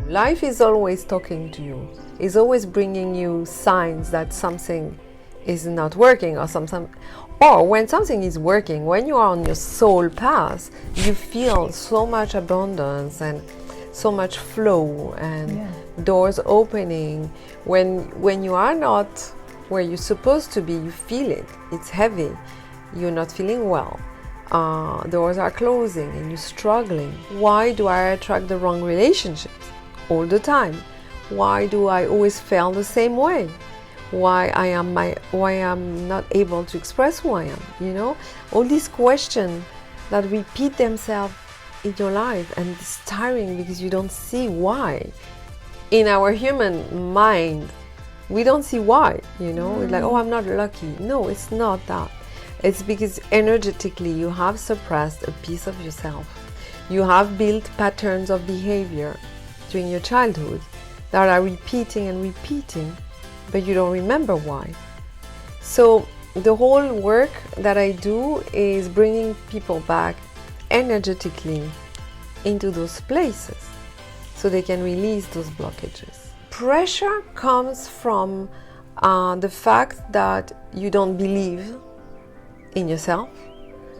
Life is always talking to you. It's always bringing you signs that something is not working or something. Or when something is working, when you are on your soul path, you feel so much abundance and so much flow and doors opening. When you are not where you're supposed to be, you feel it. It's heavy. You're not feeling well. Doors are closing and you're struggling. Why do I attract the wrong relationships all the time? Why do I always fail the same way? Why I am not able to express who I am, you know? All these questions that repeat themselves in your life, and it's tiring because you don't see why. In our human mind, we don't see why, you know? It's like, oh, I'm not lucky. No, it's not that. It's because energetically you have suppressed a piece of yourself. You have built patterns of behavior during your childhood that are repeating and repeating, but you don't remember why. So the whole work that I do is bringing people back energetically into those places so they can release those blockages. Pressure comes from the fact that you don't believe in yourself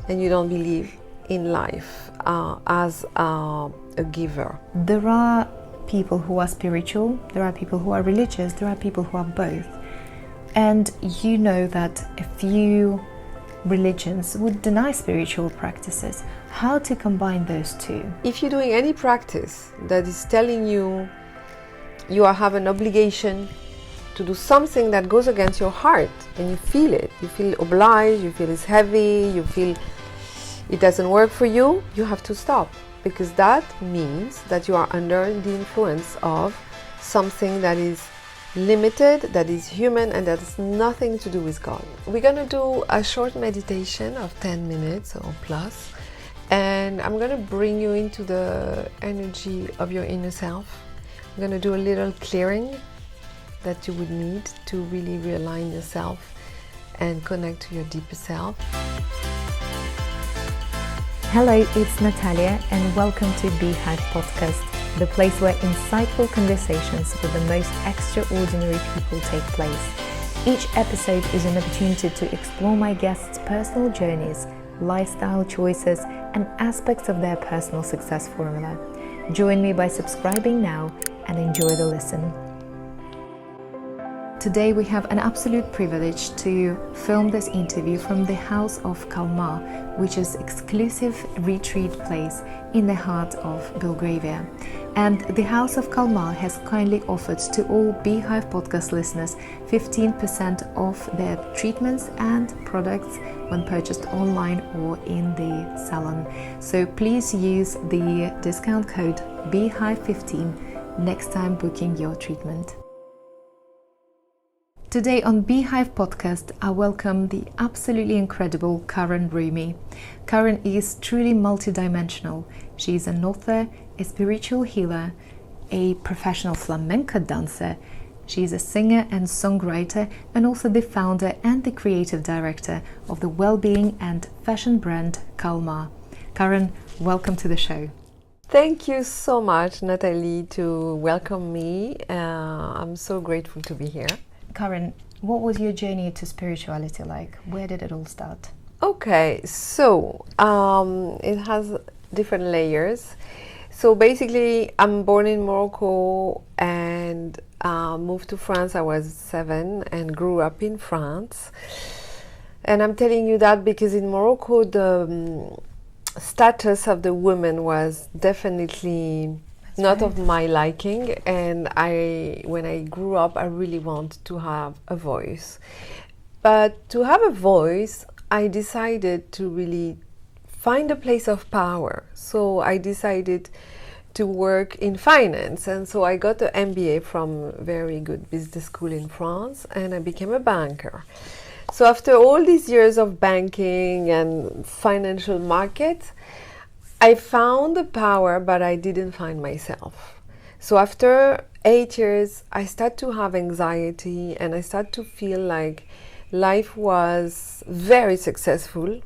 and you don't believe in life as a giver. There are people who are spiritual, there are people who are religious, there are people who are both. And you know that a few religions would deny spiritual practices. How to combine those two? If you're doing any practice that is telling you you have an obligation to do something that goes against your heart and you feel it, you feel obliged, you feel it's heavy, you feel it doesn't work for you, you have to stop. Because that means that you are under the influence of something that is limited, that is human, and that has nothing to do with God. We're going to do a short meditation of 10 minutes or plus, and I'm going to bring you into the energy of your inner self. I'm going to do a little clearing that you would need to really realign yourself and connect to your deeper self. Hello, it's Nataliya and welcome to Beehive podcast, the place where insightful conversations with the most extraordinary people take place. Each episode is an opportunity to explore my guests' personal journeys, lifestyle choices, and aspects of their personal success formula. Join me by subscribing now and enjoy the listen. Today we have an absolute privilege to film this interview from the House of Kalmar, which is an exclusive retreat place in the heart of Belgravia. And the House of Kalmar has kindly offered to all Beehive podcast listeners 15% off their treatments and products when purchased online or in the salon. So please use the discount code Beehive15 next time booking your treatment. Today on Beehive Podcast, I welcome the absolutely incredible Karen RUIMY. Karen is truly multidimensional. She is an author, a spiritual healer, a professional flamenco dancer. She is a singer and songwriter and also the founder and the creative director of the well-being and fashion brand Kalmar. Karen, welcome to the show. Thank you so much, Nathalie, to welcome me. I'm so grateful to be here. Karen, what was your journey to spirituality like? Where did it all start? Okay, so it has different layers. So basically, I'm born in Morocco and moved to France. I was 7 and grew up in France. And I'm telling you that because in Morocco, the status of the woman was definitely not of my liking, and when I grew up, I really wanted to have a voice. But to have a voice, I decided to really find a place of power. So I decided to work in finance, and so I got an MBA from a very good business school in France, and I became a banker. So after all these years of banking and financial markets, I found the power, but I didn't find myself. So after 8 years, I started to have anxiety and I started to feel like life was very successful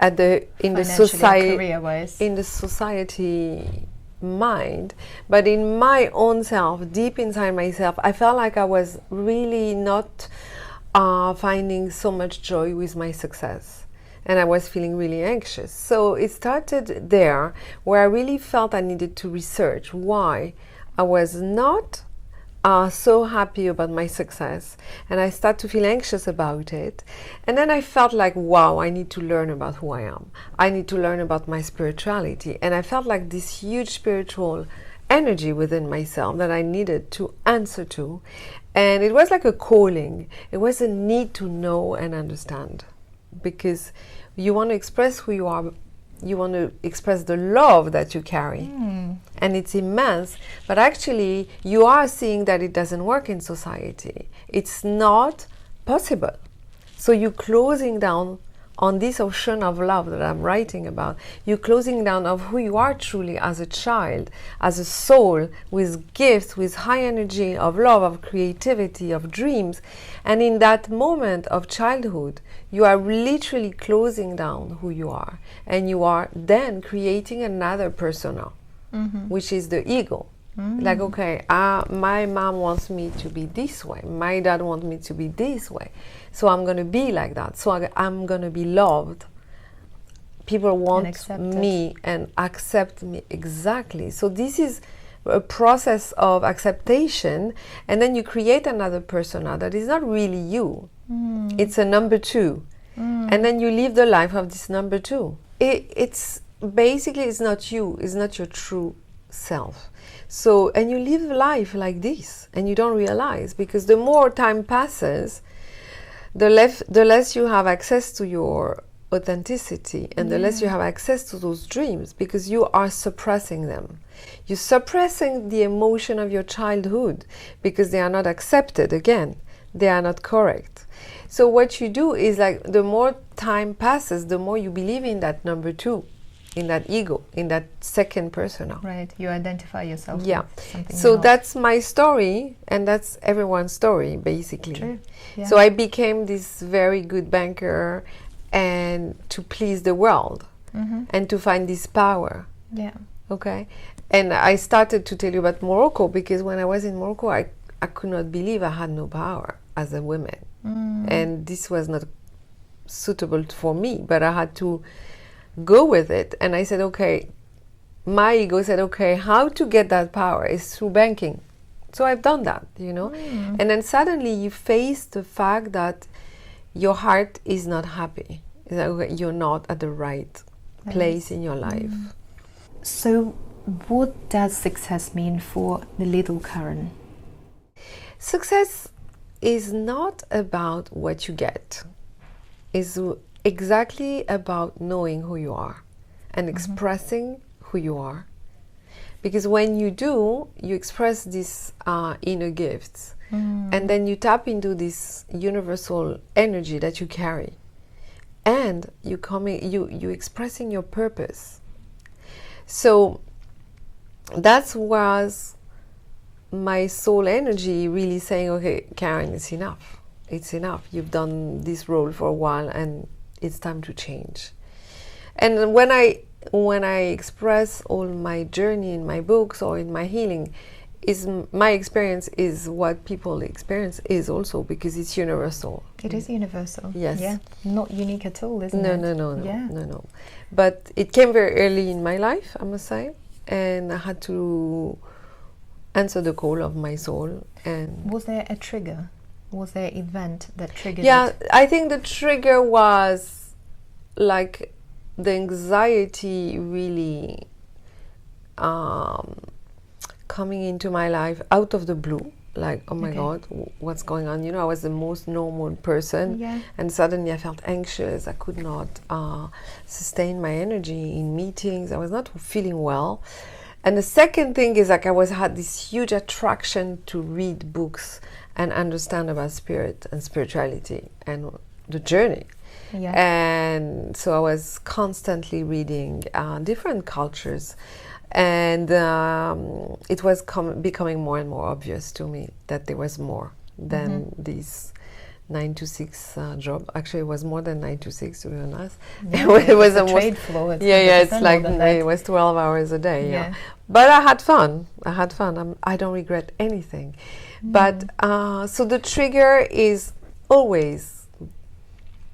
in the society mind, but in my own self, deep inside myself, I felt like I was really not finding so much joy with my success. And I was feeling really anxious. So it started there, where I really felt I needed to research why I was not so happy about my success, and I started to feel anxious about it. And then I felt like, wow, I need to learn about who I am. I need to learn about my spirituality. And I felt like this huge spiritual energy within myself that I needed to answer to. And it was like a calling. It was a need to know and understand, because you want to express who you are. You want to express the love that you carry, and it's immense, but actually you are seeing that it doesn't work in society. It's not possible. So you're closing down on this ocean of love that I'm writing about. You're closing down of who you are truly as a child, as a soul with gifts, with high energy of love, of creativity, of dreams. And in that moment of childhood, you are literally closing down who you are, and you are then creating another persona, which is the ego. Like, okay, my mom wants me to be this way, my dad wants me to be this way, so I'm going to be like that, so I'm going to be loved. People want me and accept me exactly. So this is a process of acceptation, and then you create another persona that is not really you. It's a number two, and then you live the life of this number two. It's basically, it's not you, it's not your true self. So, and you live life like this, and you don't realize, because the more time passes, the less you have access to your authenticity, and the less you have access to those dreams, because you are suppressing them. You're suppressing the emotion of your childhood because they are not accepted. Again, they are not correct. So what you do is, like, the more time passes, the more you believe in that number two, in that ego, in that second persona. Right, you identify yourself with something. So that's my story, and that's everyone's story, basically. True. Yeah. So I became this very good banker, and to please the world, and to find this power. Yeah. Okay. And I started to tell you about Morocco, because when I was in Morocco, I could not believe I had no power as a woman. And this was not suitable for me, but I had to go with it. And I said, okay, my ego said, okay, how to get that power is through banking. So I've done that, you know. And then suddenly you face the fact that your heart is not happy. It's like, okay, you're not at the right place in your life. So what does success mean for the little Karen? Success is not about what you get. It's exactly about knowing who you are and expressing who you are. Because when you do, you express these inner gifts, and then you tap into this universal energy that you carry, and you expressing your purpose. So that was my soul energy really saying, okay, Karen, it's enough. It's enough. You've done this role for a while, and it's time to change. And when I express all my journey in my books or in my healing, is my experience is what people experience is also, because it's universal. It is universal. Yes. Yeah. Not unique at all, isn't No, it? no. But it came very early in my life, I must say, and I had to answer the call of my soul. And was there a trigger? Was there an event that triggered it? I think the trigger was like the anxiety really coming into my life out of the blue. Like, oh my God, what's going on? You know, I was the most normal person, and suddenly I felt anxious. I could not sustain my energy in meetings. I was not feeling well. And the second thing is, like, I had this huge attraction to read books and understand about spirit and spirituality and the journey. And so I was constantly reading different cultures, and it was becoming more and more obvious to me that there was more than this 9 to 6 job. Actually, it was more than 9 to 6, to be honest. Yeah, it was a almost trade floor. it's like it was 12 hours a day. Yeah, but I had fun. I don't regret anything. But so the trigger is always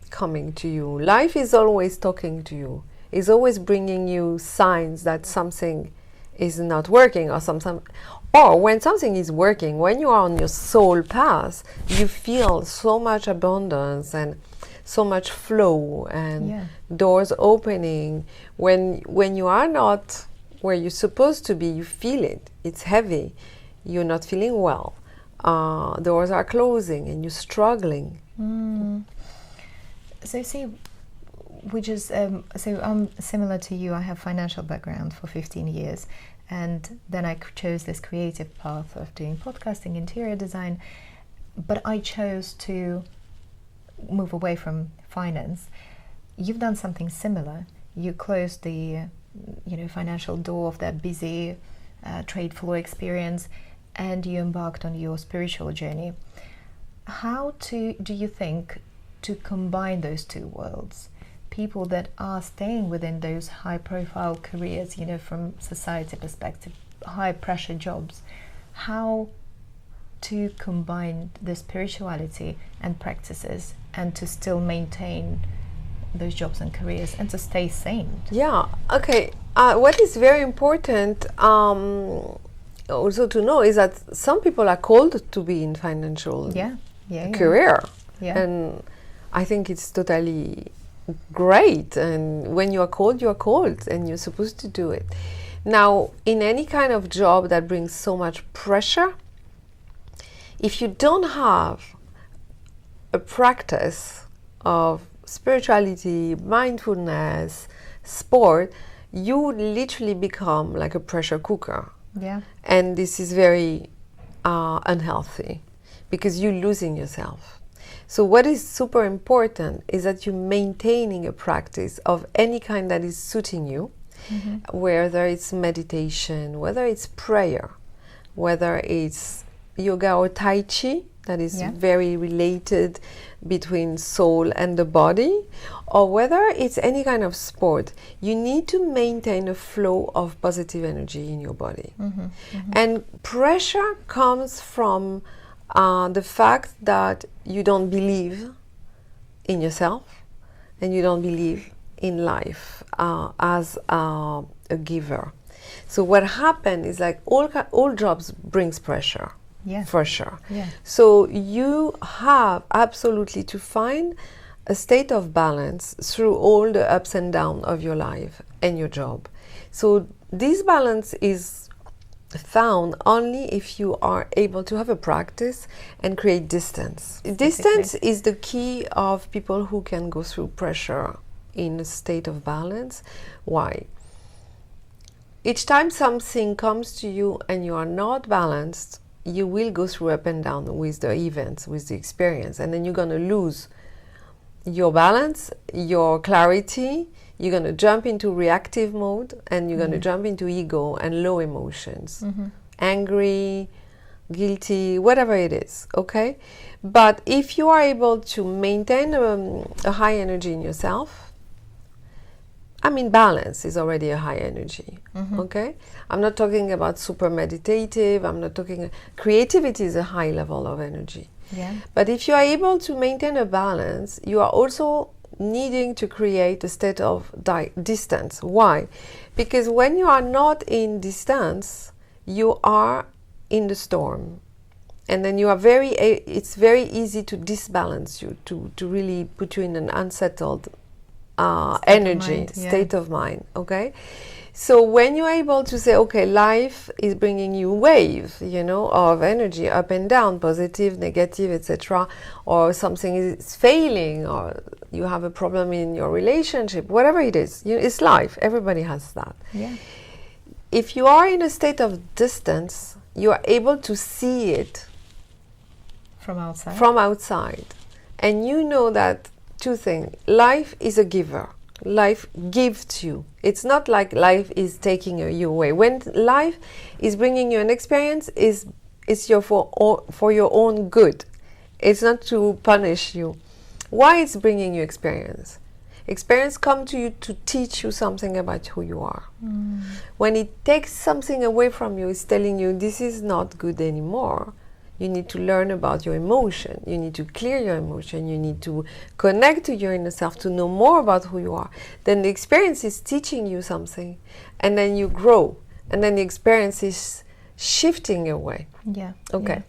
coming to you. Life is always talking to you. It's always bringing you signs that something is not working, or when something is working. When you are on your soul path, you feel so much abundance and so much flow and doors opening. When you are not where you're supposed to be, you feel it. It's heavy. You're not feeling well. Doors are closing and you're struggling. So see, so I'm similar to you. I have financial background for 15 years, and then I chose this creative path of doing podcasting, interior design, but I chose to move away from finance. You've done something similar. You closed the financial door of that busy trade floor experience, and you embarked on your spiritual journey. How do you think to combine those two worlds? People that are staying within those high profile careers, from society perspective, high pressure jobs, how to combine the spirituality and practices and to still maintain those jobs and careers and to stay sane? Yeah, okay. What is very important also to know is that some people are called to be in financial career. Yeah. And I think it's totally great, and when you are called and you're supposed to do it. Now, in any kind of job that brings so much pressure, if you don't have a practice of spirituality, mindfulness, sport, you would literally become like a pressure cooker. Yeah. And this is very unhealthy because you're losing yourself. So what is super important is that you're maintaining a practice of any kind that is suiting you, whether it's meditation, whether it's prayer, whether it's yoga or tai chi, that is very related between soul and the body, or whether it's any kind of sport. You need to maintain a flow of positive energy in your body. And pressure comes from the fact that you don't believe in yourself and you don't believe in life as a giver. So what happened is like all jobs brings pressure, for sure. So you have absolutely to find a state of balance through all the ups and downs of your life and your job. So this balance is found only if you are able to have a practice and create distance. Distance is the key of people who can go through pressure in a state of balance. Why? Each time something comes to you and you are not balanced, you will go through up and down with the events, with the experience, and then you're going to lose your balance, your clarity. You're going to jump into reactive mode, and you're going to jump into ego and low emotions, angry, guilty, whatever it is, okay? But if you are able to maintain a high energy in yourself, balance is already a high energy, okay? I'm not talking about super meditative, creativity is a high level of energy. Yeah. But if you are able to maintain a balance, you are also needing to create a state of distance. Why? Because when you are not in distance, you are in the storm, and then you are it's very easy to disbalance you, to really put you in an unsettled state of mind, okay? So when you're able to say, okay, life is bringing you wave, of energy, up and down, positive, negative, etc., or something is failing, or you have a problem in your relationship, whatever it is, it's life. Everybody has that. Yeah. If you are in a state of distance, you are able to see it from outside. And you know that two things. Life is a giver. Life gives you. It's not like life is taking you away. When life is bringing you an experience, it's for your own good. It's not to punish you. Why it's bringing you experience? Experience come to you to teach you something about who you are. When it takes something away from you, it's telling you this is not good anymore. You need to learn about your emotion. You need to clear your emotion. You need to connect to your inner self to know more about who you are. Then the experience is teaching you something, and then you grow, and then the experience is shifting away. Yeah. Okay.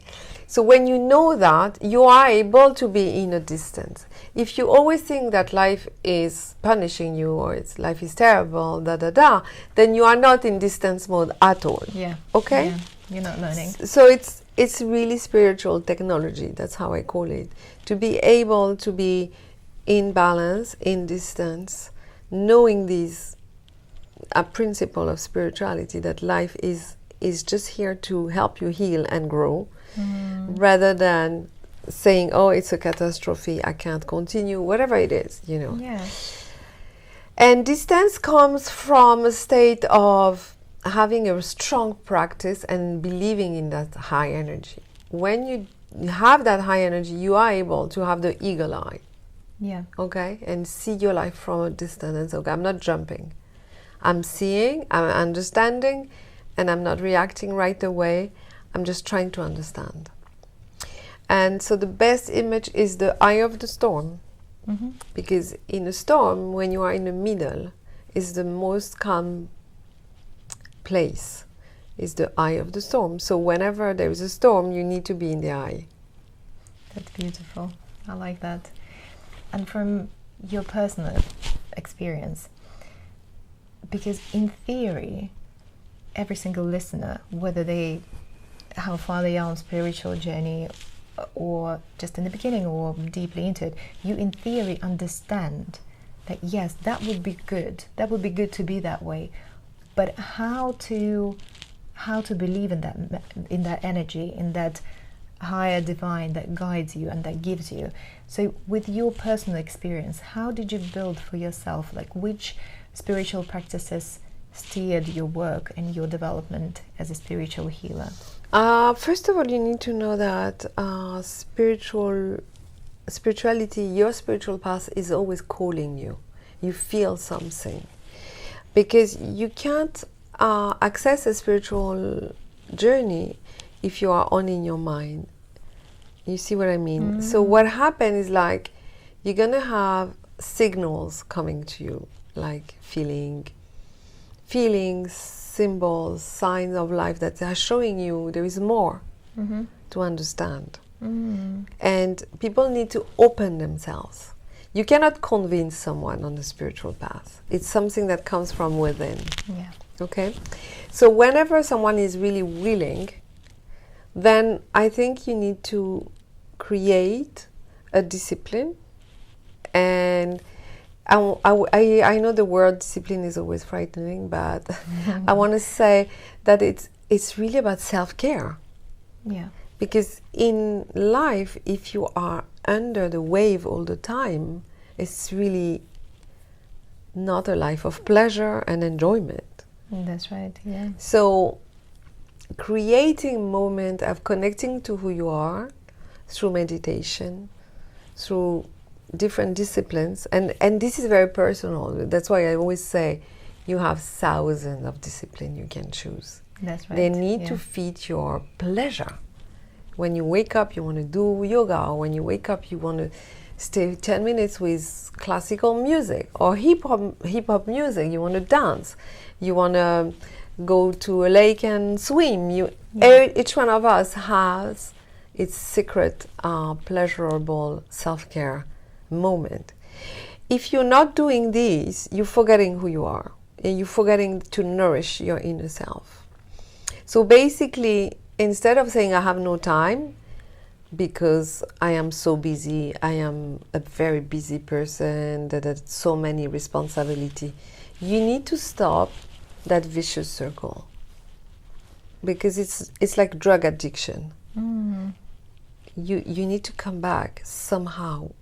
So when you know that, you are able to be in a distance. If you always think that life is punishing you or life is terrible, then you are not in distance mode at all. Yeah. Okay? Yeah. You're not learning. So it's really spiritual technology, that's how I call it. To be able to be in balance, in distance, knowing these a principle of spirituality, that life is just here to help you heal and grow, rather than saying, oh, it's a catastrophe, I can't continue, whatever it is, you know. Yeah. And distance comes from a state of having a strong practice and believing in that high energy. When you have that high energy, you are able to have the eagle eye, okay, and see your life from a distance and say, okay, I'm not jumping. I'm seeing, I'm understanding, and I'm not reacting right away. I'm just trying to understand. And so the best image is the eye of the storm. Because in a storm, when you are in the middle, is the most calm place, is the eye of the storm. So whenever there is a storm, you need to be in the eye. That's beautiful. I like that. And from your personal experience, because in theory, every single listener, whether how far they are on spiritual journey or just in the beginning or deeply into it, you in theory understand that yes, that would be good. That would be good to be that way. But how to believe in that energy, in that higher divine that guides you and that gives you. So with your personal experience, how did you build for yourself, like which spiritual practices steered your work and your development as a spiritual healer? First of all, you need to know that spirituality, your spiritual path is always calling you. You feel something. Because you can't access a spiritual journey if you are only in your mind. You see what I mean? So what happens is, like, you're going to have signals coming to you, like feelings, symbols, signs of life that are showing you there is more to understand. And people need to open themselves. You cannot convince someone on the spiritual path. It's something that comes from within. Yeah. Okay? So whenever someone is really willing, then I think you need to create a discipline. And I know the word discipline is always frightening, but I want to say that it's really about self-care. Yeah. Because in life, if you are under the wave all the time, it's really not a life of pleasure and enjoyment. That's right, yeah. So creating a moment of connecting to who you are through meditation, through different disciplines, and this is very personal. That's why I always say you have thousands of disciplines you can choose. That's right. They need to fit your pleasure. When you wake up, you want to do yoga, or when you wake up, you want to stay 10 minutes with classical music or hip hop music. You want to dance. You want to go to a lake and swim. Each one of us has its secret, pleasurable self-care moment. If you're not doing this, you're forgetting who you are, and you're forgetting to nourish your inner self. So basically, instead of saying I have no time because I am so busy, I am a very busy person, that has so many responsibility, you need to stop that vicious circle, because it's like drug addiction. You need to come back somehow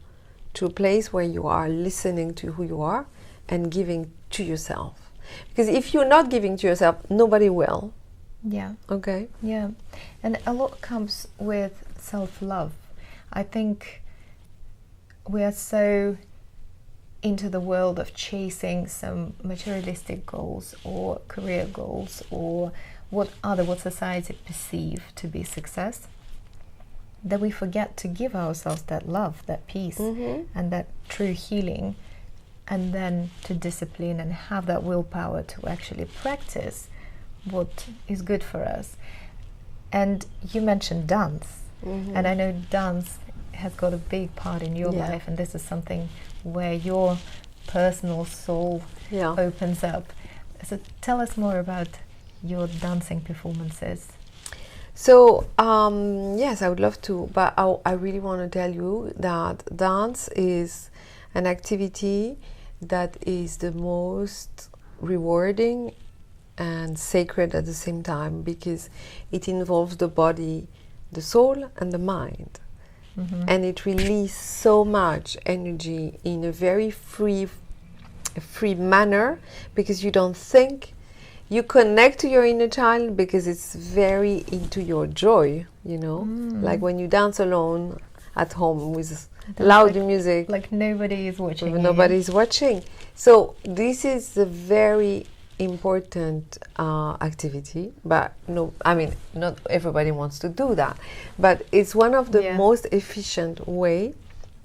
to a place where you are listening to who you are and giving to yourself. Because if you're not giving to yourself, nobody will. Yeah. Okay. Yeah. And a lot comes with self-love. I think we are so into the world of chasing some materialistic goals or career goals or what society perceive to be success, that we forget to give ourselves that love, that peace, and that true healing, and then to discipline and have that willpower to actually practice what is good for us. And you mentioned dance, and I know dance has got a big part in your life, and this is something where your personal soul opens up. So tell us more about your dancing performances. So yes, I would love to, but I really want to tell you that dance is an activity that is the most rewarding and sacred at the same time, because it involves the body, the soul, and the mind. And it releases so much energy in a very free manner, because you don't think. You connect to your inner child because it's very into your joy, you know, like when you dance alone at home with loud music, like nobody is watching. Nobody's watching. So this is a very important activity, but no, I mean, not everybody wants to do that, but it's one of the most efficient way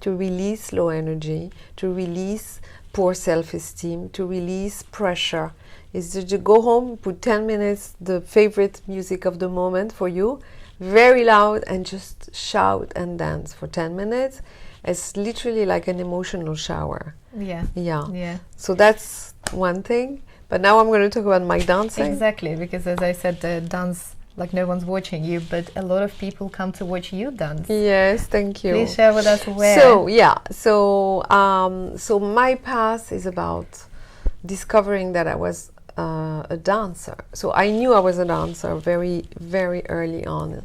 to release low energy, to release poor self-esteem, to release pressure. Is to go home, put 10 minutes, the favorite music of the moment for you, very loud, and just shout and dance for 10 minutes. It's literally like an emotional shower. Yeah. So that's one thing. But now I'm going to talk about my dancing. Exactly, because as I said, dance, like no one's watching you, but a lot of people come to watch you dance. Yes, thank you. Please share with us where. So my path is about discovering that I was a dancer. So I knew I was a dancer very, very early on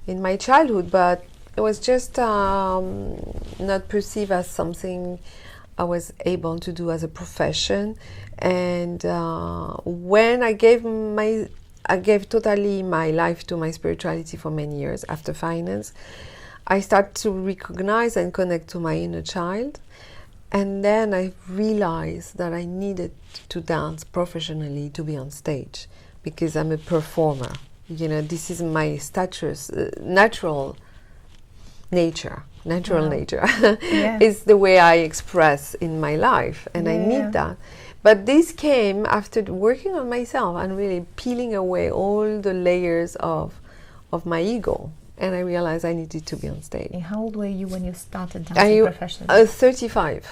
in my childhood, but it was just not perceived as something I was able to do as a profession. And when I gave totally my life to my spirituality for many years after finance, I started to recognize and connect to my inner child. And then I realized that I needed to dance professionally to be on stage, because I'm a performer. You know, this is my status, natural nature. It's the way I express in my life, and I need that. But this came after working on myself and really peeling away all the layers of my ego. And I realized I needed to be on stage. And how old were you when you started dancing professionally? 35.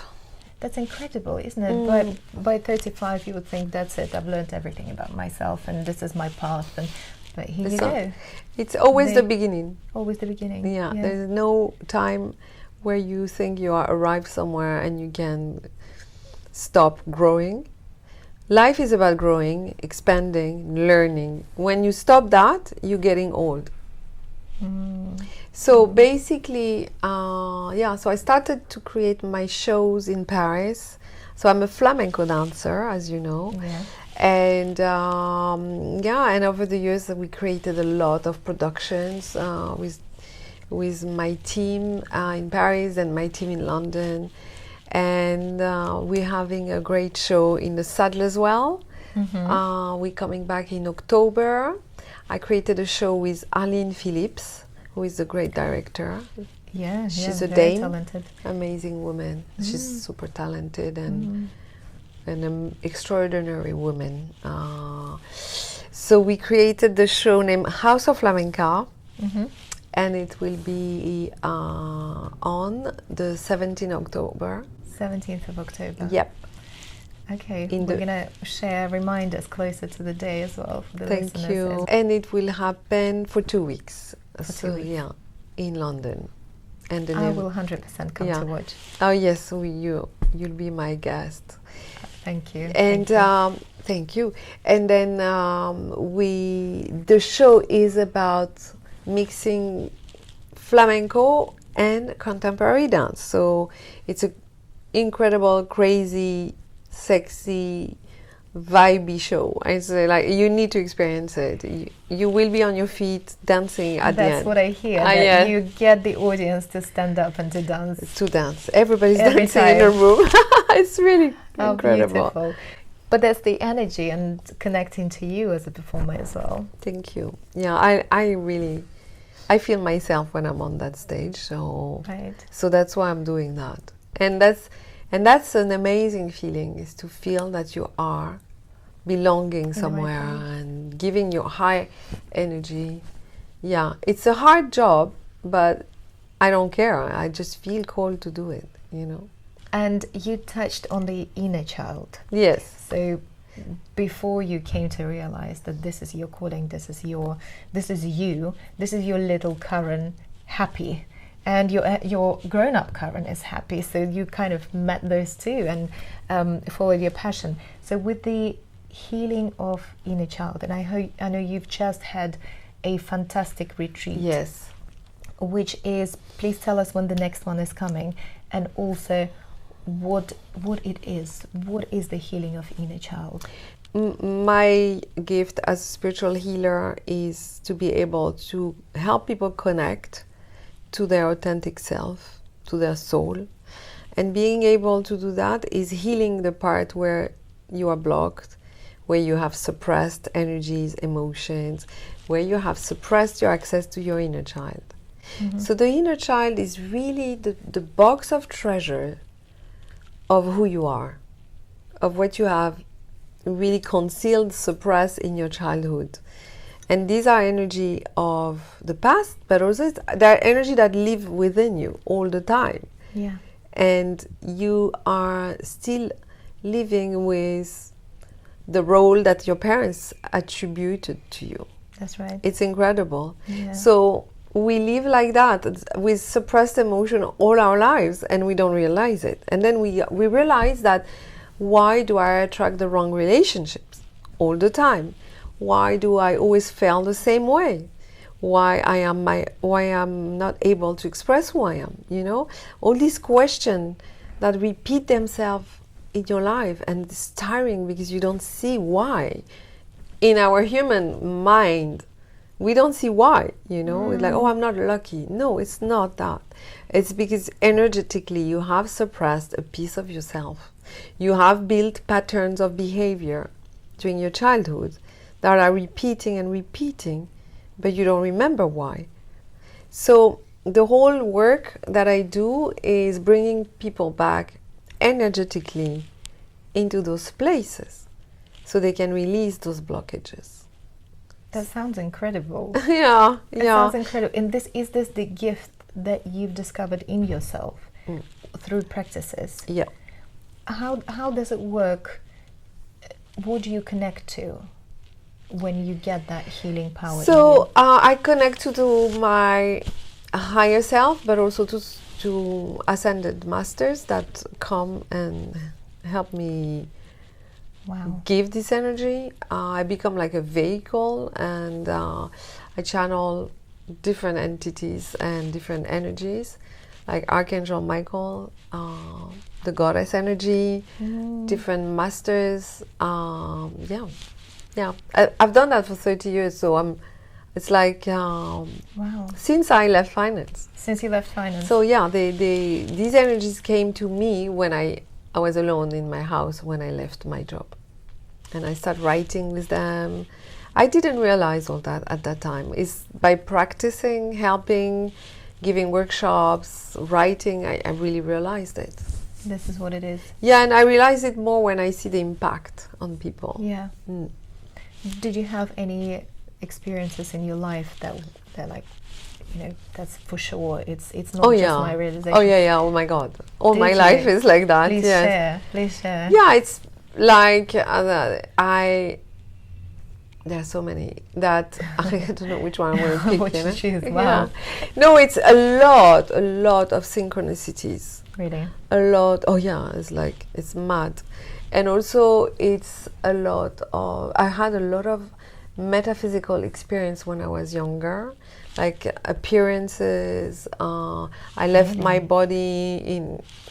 That's incredible, isn't it? By 35, you would think, that's it, I've learned everything about myself and this is my path. But here you go. It's always the beginning. Always the beginning. Yeah, there's no time where you think you are arrived somewhere and you can stop growing. Life is about growing, expanding, learning. When you stop that, you're getting old. So basically, so I started to create my shows in Paris. So I'm a flamenco dancer, as you know. And and over the years we created a lot of productions with my team in Paris and my team in London. And we're having a great show in the Saddle as well. We're coming back in October. I created a show with Arlene Phillips, who is a great director. She's a Dane, talented. Amazing woman. She's super talented and an extraordinary woman. So we created the show named House of Flamenca, and it will be on the 17th of October. 17th of October. Yep. Okay, we're going to share reminders closer to the day as well for the listeners. Thank you. And it will happen for 2 weeks. In London. And I will 100% come to watch. Oh yes, you'll be my guest. Thank you. And thank you. And then the show is about mixing flamenco and contemporary dance. So it's an incredible, crazy, sexy, vibey show. I say, like, you need to experience it. You will be on your feet dancing at the end. That's what I hear. That Yeah. you get the audience to stand up and to dance. To dance. Everybody's Every dancing time. in the room. It's really Oh, incredible. beautiful. But that's the energy and connecting to you as a performer as well. Thank you. Yeah, I feel myself when I'm on that stage. So Right. so that's why I'm doing that. And that's an amazing feeling, is to feel that you are belonging somewhere and giving your high energy. Yeah, it's a hard job, but I don't care. I just feel called to do it, you know. And you touched on the inner child. Yes. So before you came to realize that this is your calling, this is you, this is your little Karen happy, and your grown-up Karen is happy. So you kind of met those two and followed your passion. So with the healing of inner child, and I know you've just had a fantastic retreat. Yes. Which is, please tell us when the next one is coming, and also what it is. What is the healing of inner child? My gift as a spiritual healer is to be able to help people connect to their authentic self, to their soul. And being able to do that is healing the part where you are blocked, where you have suppressed energies, emotions, where you have suppressed your access to your inner child. Mm-hmm. So the inner child is really the box of treasure of who you are, of what you have really concealed, suppressed in your childhood. And these are energy of the past, but also they're energy that live within you all the time. Yeah. And you are still living with the role that your parents attributed to you. That's right. It's incredible. Yeah. So we live like that with suppressed emotion all our lives, and we don't realize it. And then we realize that, why do I attract the wrong relationships all the time? Why do I always fail the same way? Why I'm not able to express who I am? You know, all these questions that repeat themselves in your life, and it's tiring because you don't see why. In our human mind, we don't see why, you know. It's like, oh, I'm not lucky. No, it's not that. It's because energetically you have suppressed a piece of yourself. You have built patterns of behavior during your childhood that are repeating and repeating, but you don't remember why. So the whole work that I do is bringing people back energetically into those places so they can release those blockages. That sounds incredible. Yeah. It sounds incredible. And is this the gift that you've discovered in yourself through practices? Yeah. How does it work? What do you connect to when you get that healing power? So I connect to my higher self, but also to ascended masters that come and help me give this energy. I become like a vehicle, and I channel different entities and different energies, like Archangel Michael, the goddess energy, different masters. I've done that for 30 years, so it's like since I left finance. Since you left finance. So yeah, these energies came to me when I was alone in my house when I left my job, and I started writing with them. I didn't realize all that at that time. It's by practicing, helping, giving workshops, writing, I really realized it. This is what it is. Yeah, and I realize it more when I see the impact on people. Yeah. Did you have any experiences in your life that they're like, you know, that's for sure, it's not just my realization? Oh my God, my life is like that. Please share. Yeah, it's like there are so many that I don't know which one I'm going to pick. What you choose? Wow. Yeah. No, it's a lot of synchronicities. Really? A lot. Oh yeah, it's mad. And also it's a lot of, I had a lot of metaphysical experience when I was younger, like appearances. I left my body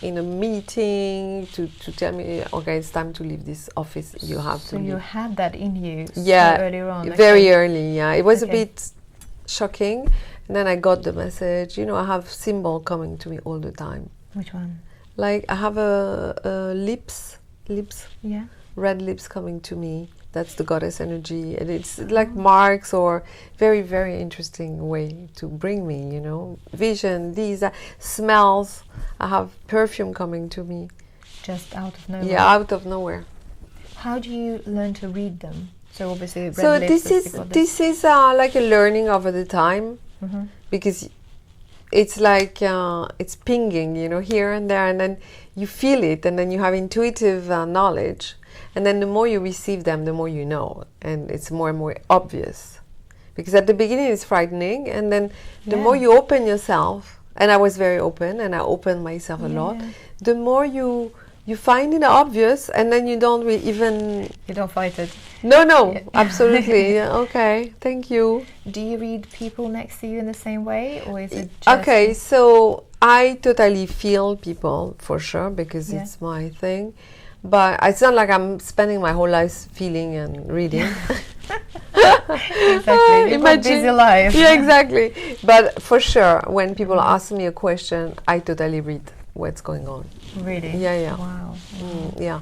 in a meeting to tell me, okay, it's time to leave this office. You have to. So you had that in you so earlier on. Very early. Yeah, it was a bit shocking, and then I got the message. You know, I have symbol coming to me all the time. Which one? Like I have a lips. Yeah. Red lips coming to me. That's the goddess energy, and it's like marks or very, very interesting way to bring me, you know, vision. These smells. I have perfume coming to me. Just out of nowhere. Yeah, out of nowhere. How do you learn to read them? So obviously, red so lips this is like a learning over the time, because it's like it's pinging, you know, here and there, and then you feel it, and then you have intuitive knowledge. And then the more you receive them, the more you know. And it's more and more obvious. Because at the beginning it's frightening. And then the more you open yourself, and I was very open, and I opened myself a lot, the more you find it obvious, and then you don't even... You don't fight it. No, absolutely. Okay, thank you. Do you read people next to you in the same way? Or is it just... Okay, so I totally feel people, for sure, because it's my thing. But it's not like I'm spending my whole life feeling and reading. Exactly. You've got a busy life. Yeah, exactly. But for sure, when people ask me a question, I totally read what's going on. Really? Yeah. Wow. Yeah.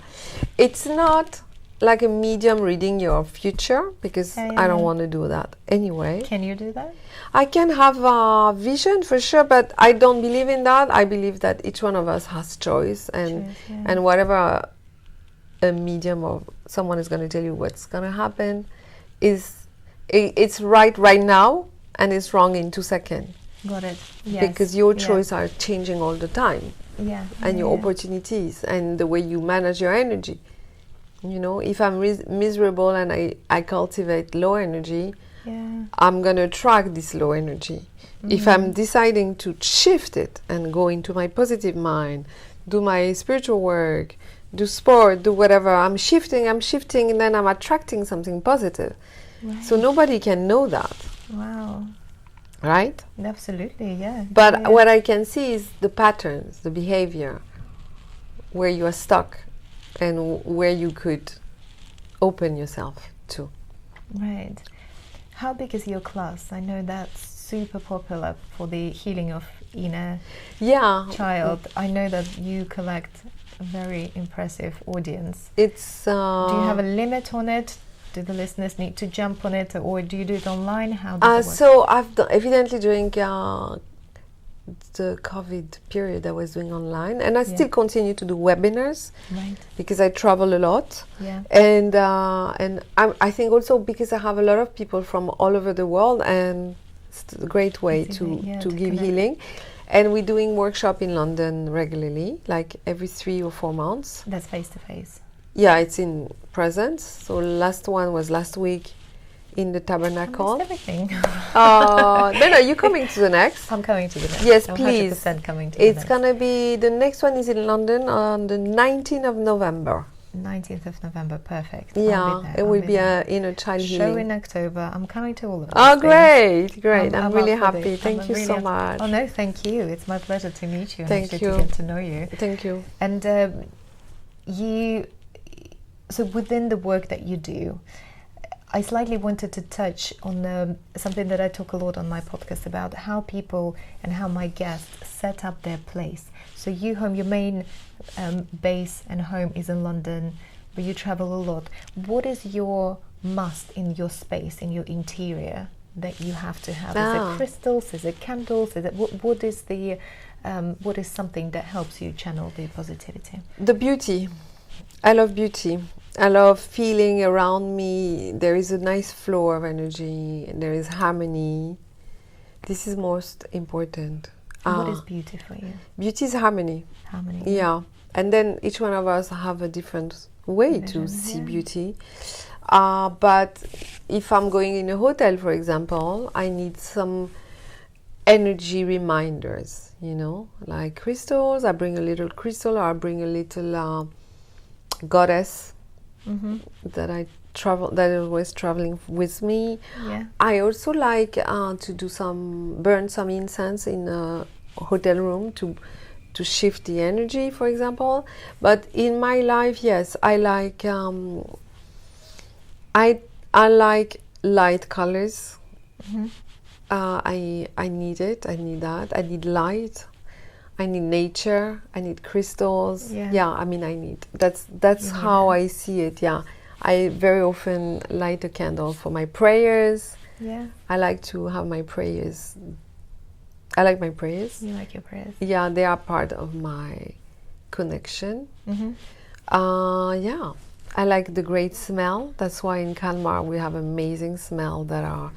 It's not like a medium reading your future, because I don't want to do that anyway. Can you do that? I can have a vision for sure, but I don't believe in that. I believe that each one of us has choice, and whatever a medium or someone is going to tell you what's going to happen it's right now, and it's wrong in 2 seconds. Got it. Yes. Because your choices are changing all the time. Yeah. And your opportunities and the way you manage your energy. You know, if I'm miserable and I cultivate low energy, I'm going to attract this low energy. If I'm deciding to shift it and go into my positive mind, do my spiritual work, do sport, do whatever, I'm shifting, and then I'm attracting something positive. Right. So nobody can know that. Wow. Right? Absolutely, yeah. But what I can see is the patterns, the behavior, where you are stuck and where you could open yourself to. Right. How big is your class? I know that's super popular for the healing of inner child. I know that you collect a very impressive audience. It's. Do you have a limit on it? Do the listeners need to jump on it, or do you do it online? How does it work? So I've done, evidently during the COVID period, I was doing online, and I still continue to do webinars, because I travel a lot. And I think also because I have a lot of people from all over the world, and it's a great way to give healing. And we're doing workshop in London regularly, like every 3 or 4 months. That's face to face. Yeah, it's in presence. So last one was last week in the Tabernacle. Everything. No, you're coming to the next. I'm coming to the next. Yes, I'm please. 100% coming to the next. It's gonna be, the next one is in London on the 19th of November. 19th of November, perfect. Yeah, it will be a inner child healing. Show in October. I'm coming to all of those Oh, things. great. I'm really happy. Thank you so much. Oh, no, thank you. It's my pleasure to meet you. Thank you. To get to know you. Thank you. And so within the work that you do, I slightly wanted to touch on something that I talk a lot on my podcast about, how people and how my guests set up their place. So your main base and home is in London, but you travel a lot. What is your must in your space, in your interior, that you have to have? Is it crystals? Is it candles? Is it what is something that helps you channel the positivity? The beauty. I love beauty. I love feeling around me. There is a nice flow of energy, and there is harmony. This is most important. What is beauty for you? Beauty is harmony. Harmony. Yeah. And then each one of us have a different way to see beauty. But if I'm going in a hotel, for example, I need some energy reminders, like crystals. I bring a little crystal, or I bring a little goddess that I always traveling with me. Yeah. I also like to burn some incense in a hotel room to shift the energy, for example. But in my life, yes, I like I like light colors. Mm-hmm. I need it. I need that. I need light. I need nature. I need crystals. Yeah. I mean, I need. That's how I see it. Yeah. I very often light a candle for my prayers. Yeah. I like to have my prayers. I like my prayers. You like your prayers? Yeah, they are part of my connection. Mm-hmm. I like the great smell. That's why in Kalmar we have amazing smell that are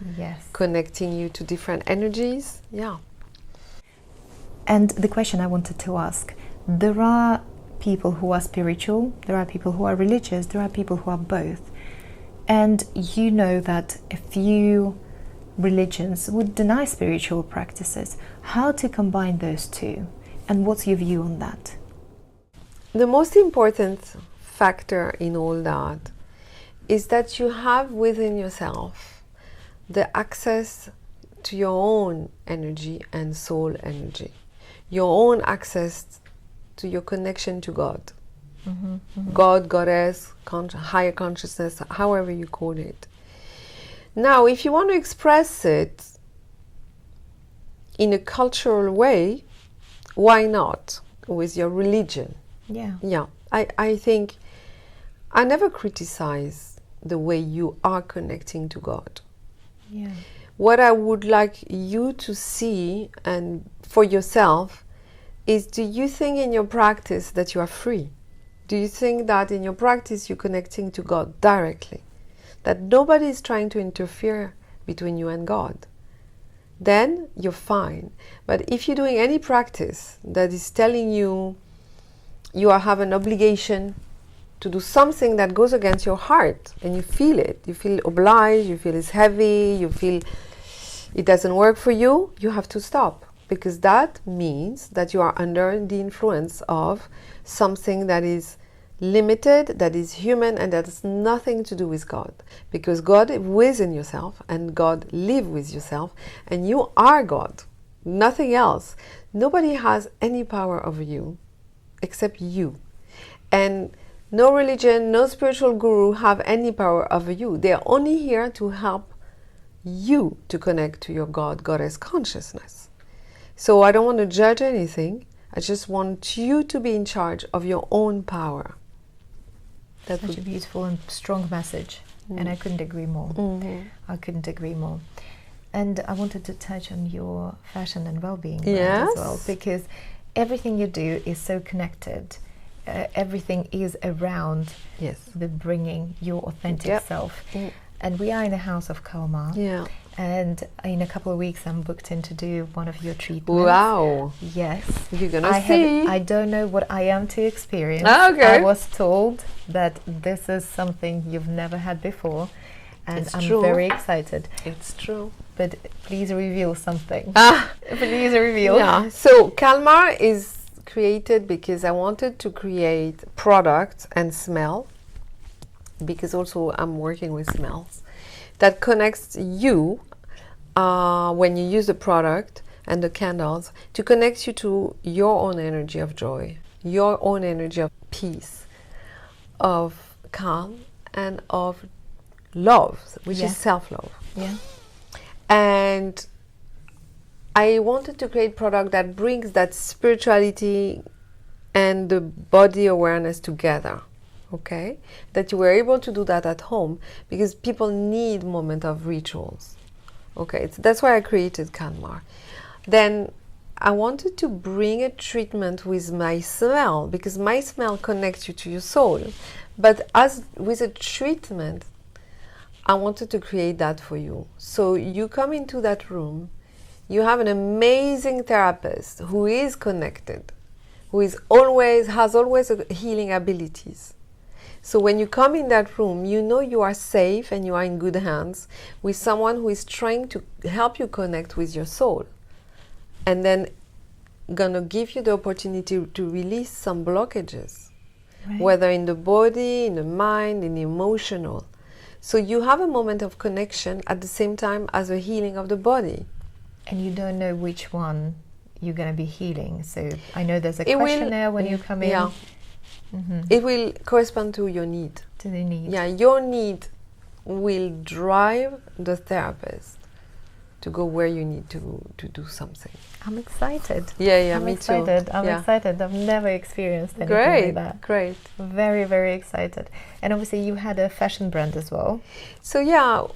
connecting you to different energies. Yeah. And the question I wanted to ask, there are people who are spiritual, there are people who are religious, there are people who are both. And you know that a few religions would deny spiritual practices. How to combine those two? And what's your view on that? The most important factor in all that is that you have within yourself the access to your own energy and soul energy, your own access to your connection to God. Mm-hmm, mm-hmm. God, goddess, higher consciousness, however you call it. Now, if you want to express it in a cultural way, why not with your religion? Yeah. I think I never criticize the way you are connecting to God. Yeah. What I would like you to see and for yourself is, do you think in your practice that you are free? Do you think that in your practice you're connecting to God directly? That nobody is trying to interfere between you and God? Then you're fine. But if you're doing any practice that is telling you have an obligation to do something that goes against your heart, and you feel it, you feel obliged, you feel it's heavy, you feel it doesn't work for you, you have to stop. Because that means that you are under the influence of something that is limited, that is human, and that has nothing to do with God. Because God is within yourself, and God lives with yourself, and you are God, nothing else. Nobody has any power over you except you. And no religion, no spiritual guru have any power over you. They are only here to help you to connect to your God, goddess consciousness. So I don't want to judge anything. I just want you to be in charge of your own power. That's such a beautiful and strong message. And I couldn't agree more. Mm-hmm. I couldn't agree more. And I wanted to touch on your fashion and well-being brand Yes. as well, because everything you do is so connected. Everything is around the bringing your authentic self. Mm. And we are in a house of Kalmar. Yeah. And in a couple of weeks, I'm booked in to do one of your treatments. Wow. Yes. You're gonna see. I don't know what I am to experience. Okay. I was told that this is something you've never had before. And It's I'm true. very excited. It's true. But please reveal something. Please reveal. Yeah. So Kalmar is created because I wanted to create product and smell, because also I'm working with smells that connects you when you use the product and the candles to connect you to your own energy of joy, your own energy of peace, of calm, and of love, which is self-love. Yeah. And I wanted to create product that brings that spirituality and the body awareness together. Okay, that you were able to do that at home, because people need moment of rituals. Okay, that's why I created Kalmar. Then I wanted to bring a treatment with my smell, because my smell connects you to your soul. But as with a treatment, I wanted to create that for you. So you come into that room, you have an amazing therapist who is connected, who is has always healing abilities. So when you come in that room, you know you are safe and you are in good hands with someone who is trying to help you connect with your soul, and then gonna give you the opportunity to release some blockages, whether in the body, in the mind, in the emotional. So you have a moment of connection at the same time as a healing of the body. And you don't know which one you're going to be healing. So I know there's a questionnaire when you come in. Yeah. It will correspond to your need. To the need. Yeah, your need will drive the therapist to go where you need to do something. I'm excited. Yeah, I'm me excited. too. I'm excited. I've never experienced anything like that. Great. Very, very excited. And obviously you had a fashion brand as well. So yeah,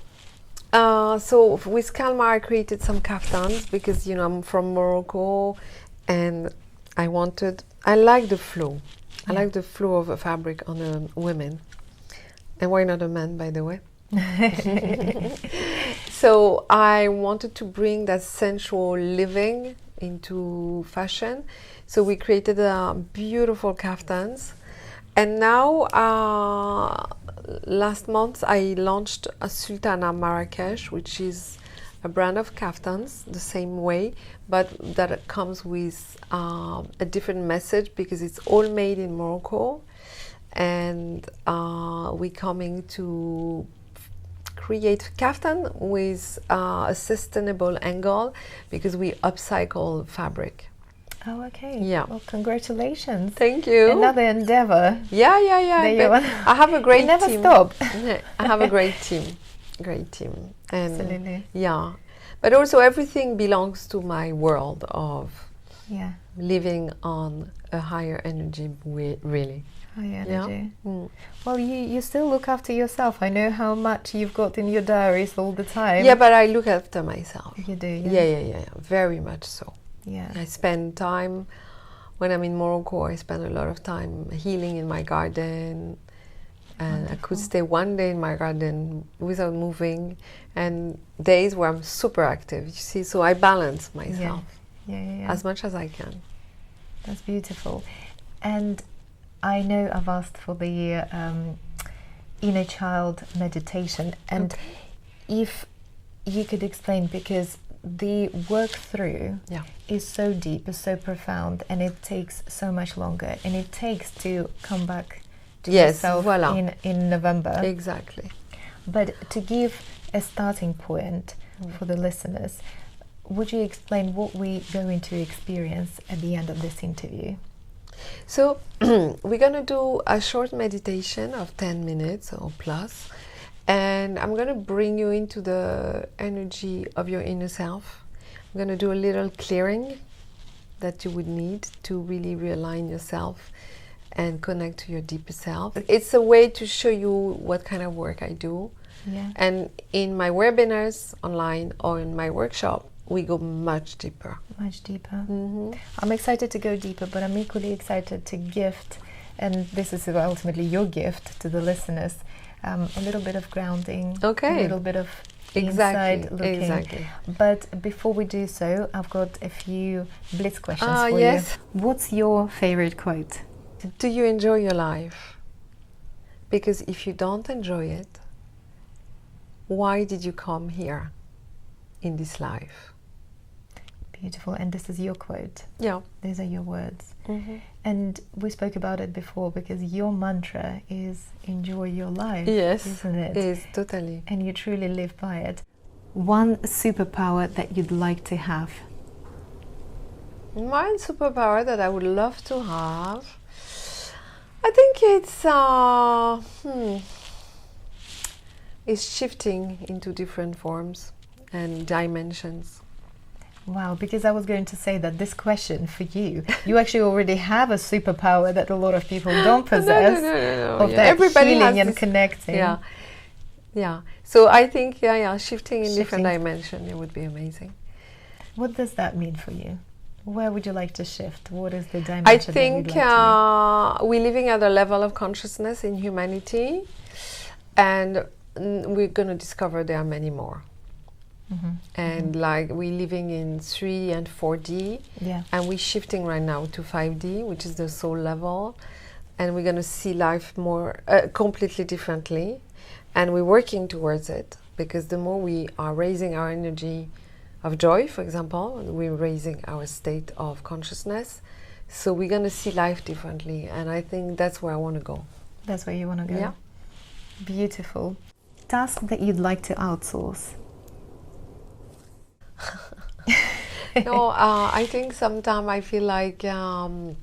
so with Kalma I created some kaftans because, you know, I'm from Morocco and I like the flow. I like the flow of a fabric on a women. And why not a man, by the way? So I wanted to bring that sensual living into fashion. So we created beautiful kaftans. And now, last month, I launched a Sultana Marrakesh, which is a brand of kaftans, the same way, but that comes with a different message because it's all made in Morocco. And we're coming to create kaftan with a sustainable angle because we upcycle fabric. Oh, okay. Yeah. Well, congratulations. Thank you. Another endeavor. Yeah. I have a great you never team. Stop. I have a great team. And absolutely. Yeah. But also everything belongs to my world of living on a higher energy, really. High energy. Yeah? Well, you still look after yourself. I know how much you've got in your diaries all the time. Yeah, but I look after myself. You do, Yeah. Very much so. Yeah. I spend time, when I'm in Morocco, I spend a lot of time healing in my garden. And wonderful. I could stay one day in my garden without moving. And days where I'm super active, you see. So I balance myself as much as I can. That's beautiful. And I know I've asked for the inner child meditation, and if you could explain, because the work through is so deep, is so profound, and it takes so much longer, and it takes to come back to yourself in November. Exactly. But to give a starting point for the listeners, would you explain what we're going to experience at the end of this interview? So we're going to do a short meditation of 10 minutes or plus, and I'm going to bring you into the energy of your inner self. I'm going to do a little clearing that you would need to really realign yourself and connect to your deeper self. It's a way to show you what kind of work I do. Yeah. And in my webinars online or in my workshop, we go much deeper. Much deeper. I'm excited to go deeper, but I'm equally excited to gift, and this is ultimately your gift to the listeners, a little bit of grounding, a little bit of inside looking. Exactly. But before we do so, I've got a few blitz questions for you. What's your favorite quote? Do you enjoy your life? Because if you don't enjoy it, why did you come here in this life? Beautiful. And this is your quote. Yeah. These are your words. And we spoke about it before, because your mantra is enjoy your life. Yes. Isn't it? It is, totally. And you truly live by it. One superpower that you'd like to have? My superpower that I would love to have, I think it's shifting into different forms and dimensions. Wow, because I was going to say that this question for you actually already have a superpower that a lot of people don't possess. No. Of that Everybody healing has and connecting. Yeah. So I think, shifting in different dimensions, it would be amazing. What does that mean for you? Where would you like to shift? What is the dimension? I think we're living at a level of consciousness in humanity, and we're going to discover there are many more. And like we're living in 3 and 4D, and we're shifting right now to 5D, which is the soul level, and we're going to see life more completely differently, and we're working towards it, because the more we are raising our energy of joy, for example, we're raising our state of consciousness, so we're going to see life differently, and I think that's where I want to go. That's where you want to go. Yeah. Beautiful. task that you'd like to outsource? No, I think sometimes I feel like I'm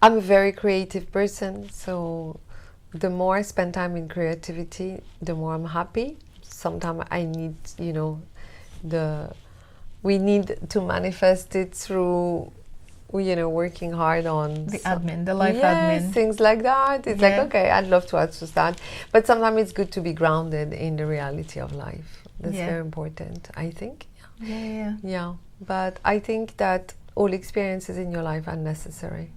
a very creative person, so the more I spend time in creativity, the more I'm happy. Sometimes I need, we need to manifest it through, working hard on the admin, the life admin. Things like that. It's like, okay, I'd love to outsource that. But sometimes it's good to be grounded in the reality of life. That's very important, I think. Yeah. But I think that all experiences in your life are necessary.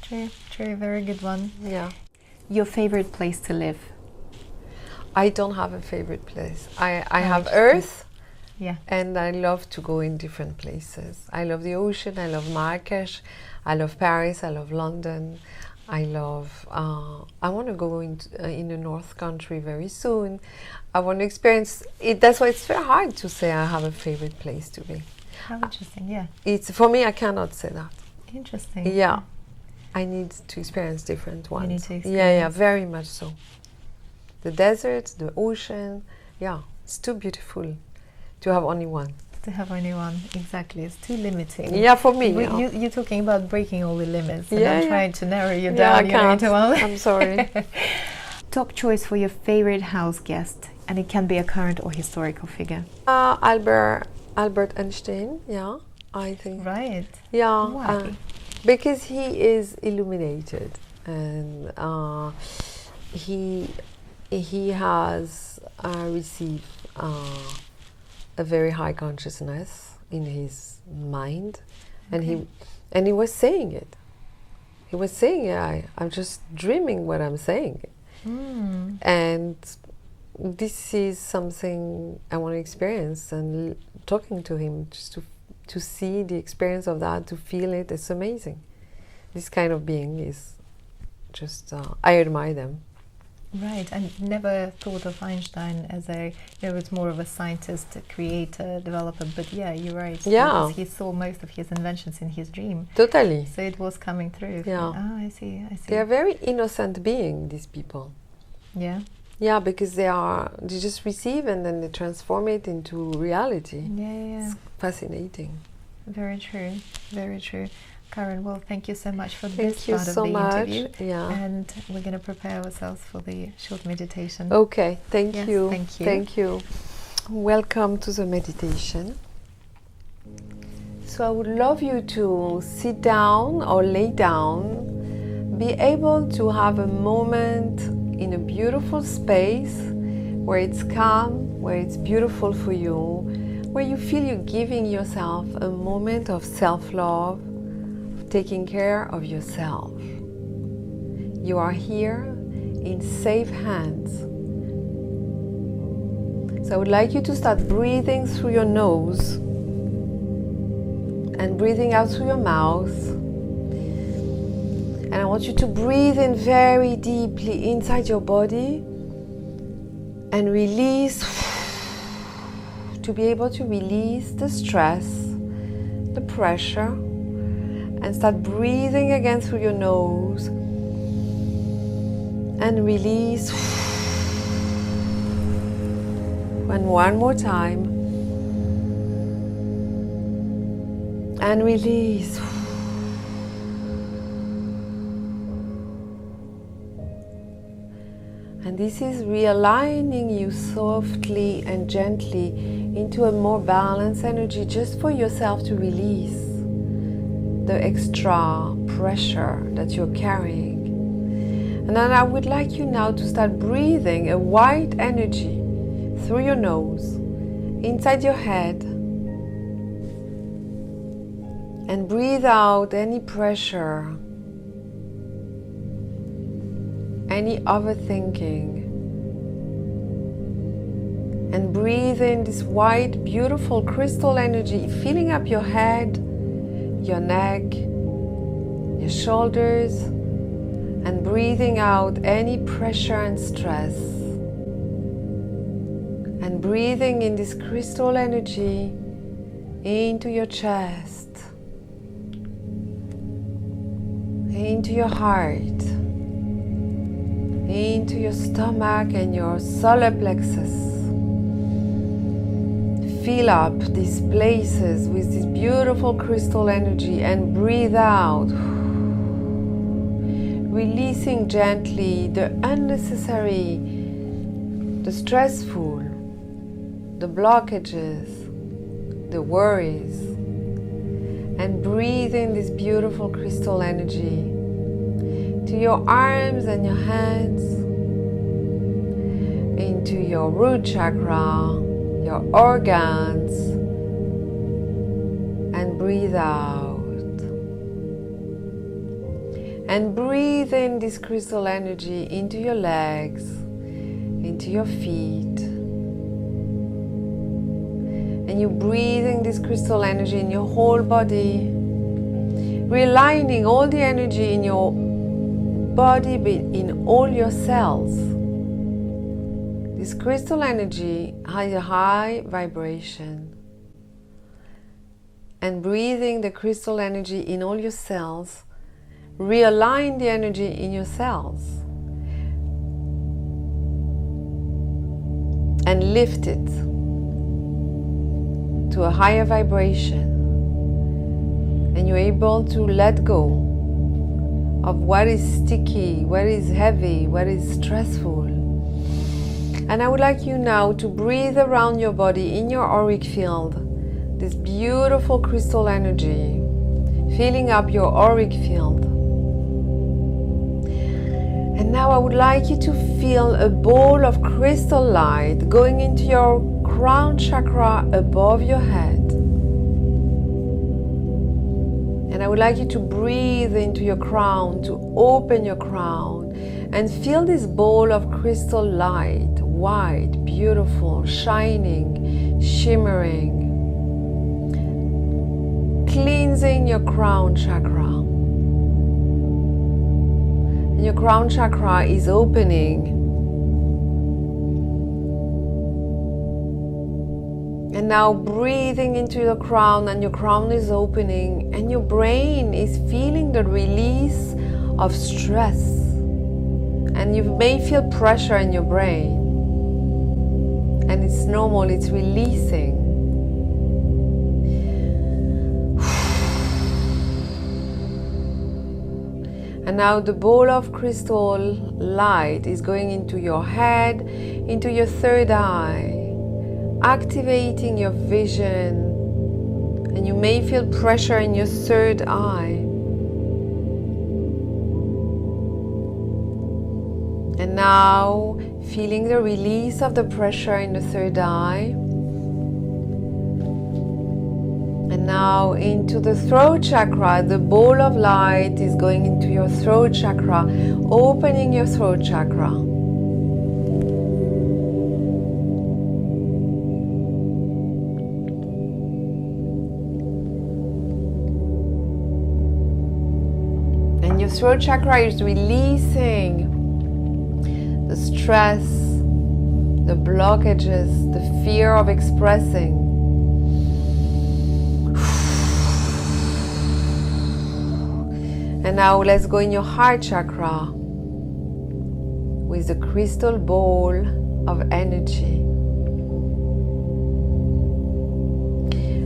True, very good one. Yeah. Your favorite place to live? I don't have a favorite place. I have Earth. Yeah. And I love to go in different places. I love the ocean, I love Marrakesh, I love Paris, I love London. I want to go in the North Country very soon. I want to experience it. That's why it's very hard to say I have a favorite place to be. How interesting, yeah. It's for me, I cannot say that. Interesting. Yeah. I need to experience different ones. You need to experience. Yeah, very much so. The desert, the ocean, it's too beautiful to have only one. To have only one, exactly. It's too limiting. Yeah, for me. You're talking about breaking all the limits, and I'm trying to narrow you I down can't. into one. I'm sorry. Top choice for your favorite house guest, and it can be a current or historical figure. Albert Einstein. Yeah, I think. Right. Yeah. Why? Because he is illuminated, and he has received a very high consciousness in his mind, and he was saying it. He was saying, I'm just dreaming what I'm saying. And this is something I want to experience, and talking to him just to see the experience of that, to feel it, it's amazing. This kind of being is just, I admire them. Right, I never thought of Einstein as it's more of a scientist, a creator, developer, but yeah, you're right. Yeah. Because he saw most of his inventions in his dream. Totally. So it was coming through. Yeah. I see. They are very innocent beings, these people. Yeah. Yeah, because they just receive and then they transform it into reality. Yeah. It's fascinating. Very true, very true. Karen, well, thank you so much for this part of the interview. Yeah. And we're going to prepare ourselves for the short meditation. Okay, thank you. Thank you. Thank you. Welcome to the meditation. So I would love you to sit down or lay down, be able to have a moment in a beautiful space where it's calm, where it's beautiful for you, where you feel you're giving yourself a moment of self-love, taking care of yourself. You are here in safe hands. So I would like you to start breathing through your nose and breathing out through your mouth. And I want you to breathe in very deeply inside your body and release, to be able to release the stress, the pressure, and start breathing again through your nose and release. And one more time and release. And this is realigning you softly and gently into a more balanced energy, just for yourself to release the extra pressure that you're carrying. And then I would like you now to start breathing a white energy through your nose, inside your head, and breathe out any pressure, any overthinking, and breathe in this white, beautiful crystal energy, filling up your head, your neck, your shoulders, and breathing out any pressure and stress. And breathing in this crystal energy into your chest, into your heart, into your stomach and your solar plexus. Fill up these places with this beautiful crystal energy and breathe out, releasing gently the unnecessary, the stressful, the blockages, the worries, and breathe in this beautiful crystal energy to your arms and your hands, into your root chakra, your organs, and breathe out. And breathe in this crystal energy into your legs, into your feet. And you breathing this crystal energy in your whole body, realigning all the energy in your body, in all your cells. This crystal energy has a high vibration. And breathing the crystal energy in all your cells, realign the energy in your cells and lift it to a higher vibration, and you're able to let go of what is sticky, what is heavy, what is stressful. And I would like you now to breathe around your body in your auric field, this beautiful crystal energy, filling up your auric field. And now I would like you to feel a ball of crystal light going into your crown chakra above your head. And I would like you to breathe into your crown, to open your crown, and feel this ball of crystal light, white, beautiful, shining, shimmering, cleansing your crown chakra. And your crown chakra is opening. And now breathing into your crown, and your crown is opening, and your brain is feeling the release of stress. And you may feel pressure in your brain. And it's normal, it's releasing. And now the ball of crystal light is going into your head, into your third eye, activating your vision. And you may feel pressure in your third eye. And now feeling the release of the pressure in the third eye. And now into the throat chakra, the ball of light is going into your throat chakra, opening your throat chakra. And your throat chakra is releasing the stress, the blockages, the fear of expressing. And now let's go in your heart chakra with the crystal ball of energy.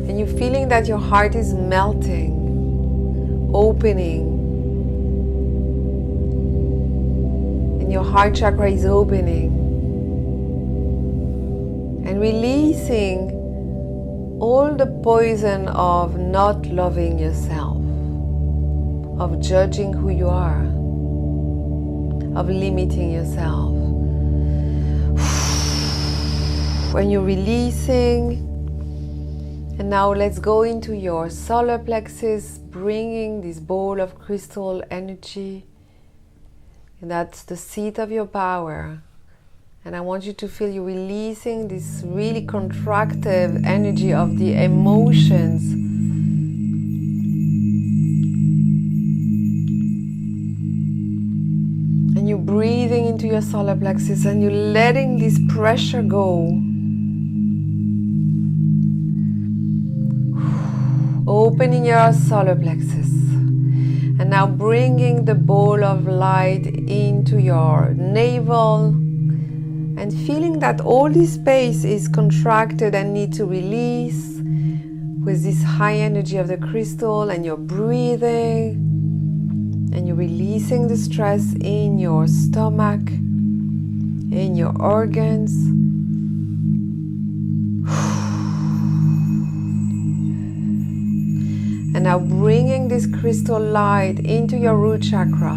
And you're feeling that your heart is melting, opening. And your heart chakra is opening. And releasing all the poison of not loving yourself, of judging who you are, of limiting yourself. When you're releasing, and now let's go into your solar plexus, bringing this ball of crystal energy, and that's the seat of your power. And I want you to feel you releasing this really contractive energy of the emotions. And you're breathing into your solar plexus and you're letting this pressure go. Opening your solar plexus. And And now bringing the ball of light into your navel and feeling that all this space is contracted and need to release with this high energy of the crystal, and you're breathing and you're releasing the stress in your stomach, in your organs. And now bringing this crystal light into your root chakra.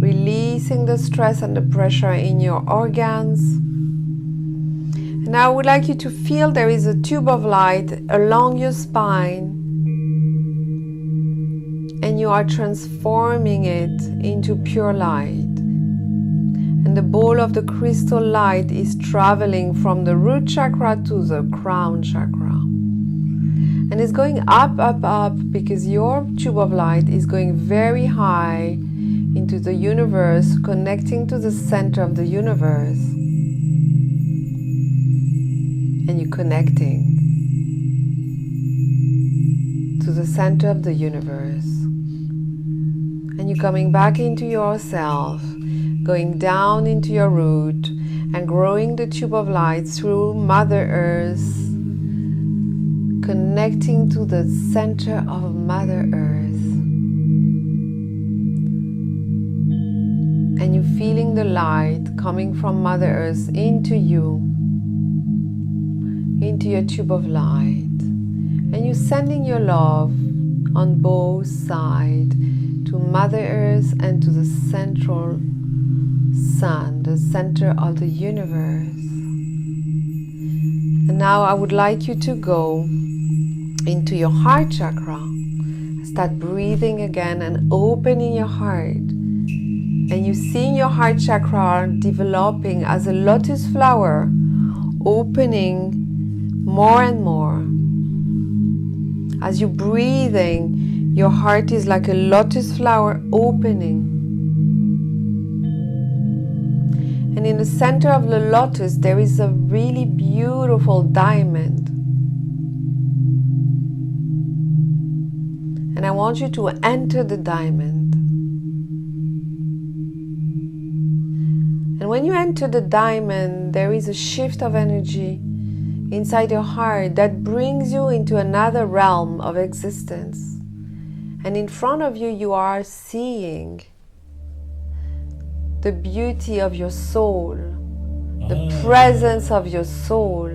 Releasing the stress and the pressure in your organs. And now I would like you to feel there is a tube of light along your spine, and you are transforming it into pure light. And the ball of the crystal light is traveling from the root chakra to the crown chakra. And it's going up, up, up, because your tube of light is going very high into the universe, connecting to the center of the universe. And you're connecting to the center of the universe. And you're coming back into yourself, going down into your root and growing the tube of light through Mother Earth, connecting to the center of Mother Earth. And you're feeling the light coming from Mother Earth into you, into your tube of light. And you're sending your love on both sides to Mother Earth and to the central sun, the center of the universe. And now I would like you to go into your heart chakra. Start breathing again and opening your heart. And you see your heart chakra developing as a lotus flower, opening more and more. As you're breathing, your heart is like a lotus flower opening. And in the center of the lotus, there is a really beautiful diamond. And I want you to enter the diamond. And when you enter the diamond, there is a shift of energy inside your heart that brings you into another realm of existence. And in front of you, you are seeing the beauty of your soul, the presence of your soul.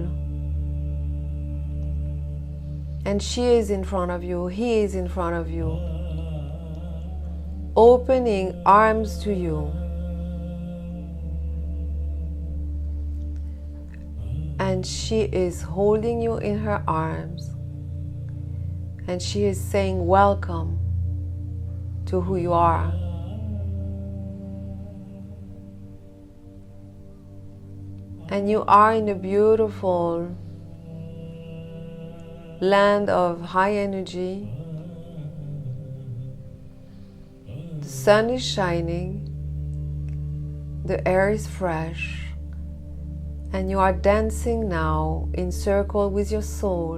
And she is in front of you, he is in front of you, opening arms to you. And she is holding you in her arms. And she is saying, welcome to who you are. And you are in a beautiful land of high energy. The sun is shining. The air is fresh. And you are dancing now in circle with your soul.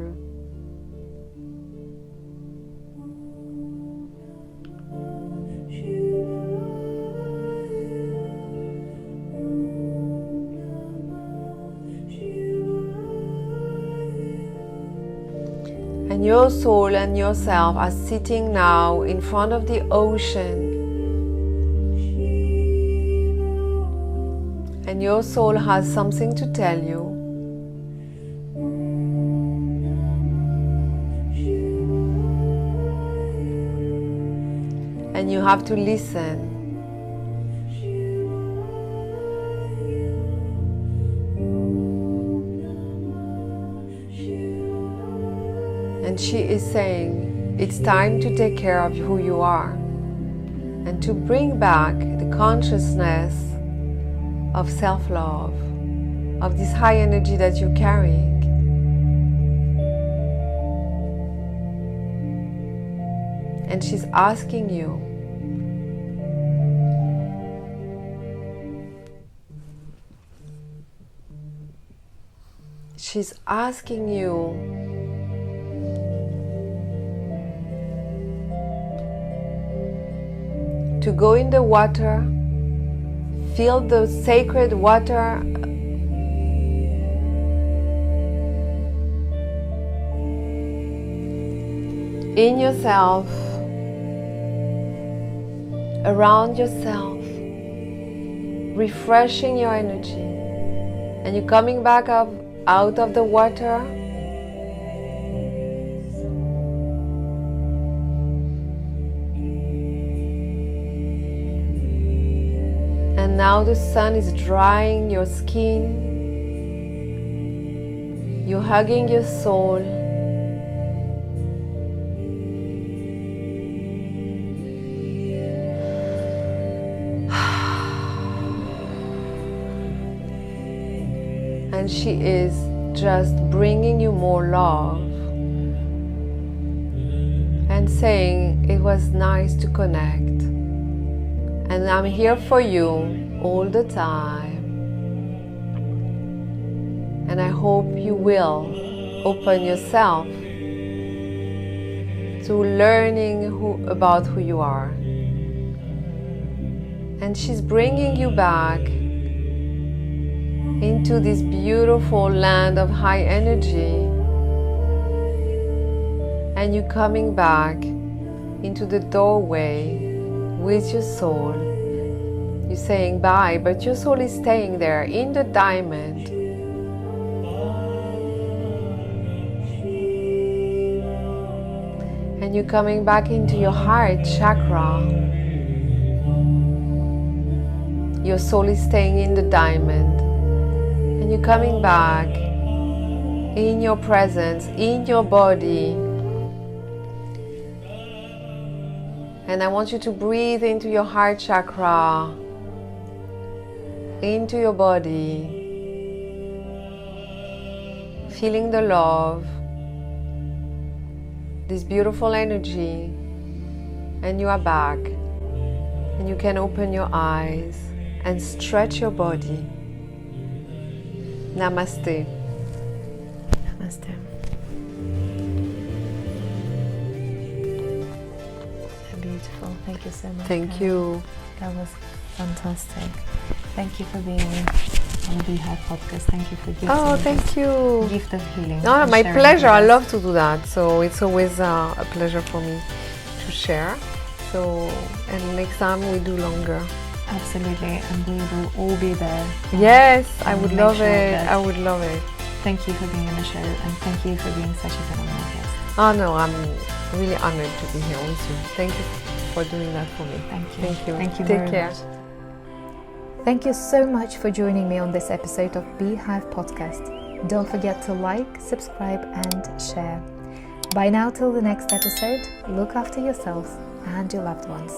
And your soul and yourself are sitting now in front of the ocean. And your soul has something to tell you. And you have to listen. And she is saying, it's time to take care of who you are and to bring back the consciousness of self-love, of this high energy that you're carrying. And she's asking you, she's asking you to go in the water, feel the sacred water in yourself, around yourself, refreshing your energy. And you're coming back up out of the water, and now the sun is drying your skin. You're hugging your soul. And she is just bringing you more love and saying it was nice to connect, and I'm here for you all the time, and I hope you will open yourself to learning about who you are. And she's bringing you back into this beautiful land of high energy, and you coming back into the doorway with your soul. You're saying bye, but your soul is staying there in the diamond. And you're coming back into your heart chakra. Your soul is staying in the diamond. And you're coming back in your presence, in your body. And I want you to breathe into your heart chakra, into your body, feeling the love, this beautiful energy. And you are back. And you can open your eyes and stretch your body. Namaste. Namaste. So beautiful. Thank you so much. Thank you. That was fantastic. Thank you for being on the Beehive podcast. Thank you for giving Oh, thank you. gift of healing. No, and my sharing pleasure. with I us. love to do that. So it's always a pleasure for me to share. So, and next time we do longer. Absolutely, and we will all be there. Yes, I And would make love sure it. that- I would love it. Thank you for being on the show, and thank you for being such a phenomenal guest. Oh no, I'm really honored to be here with you. Thank you for doing that for me. Thank you. Thank you. Thank you Take very care. much. Thank you so much for joining me on this episode of Beehive Podcast. Don't forget to like, subscribe, and share. Bye now till the next episode. Look after yourselves and your loved ones.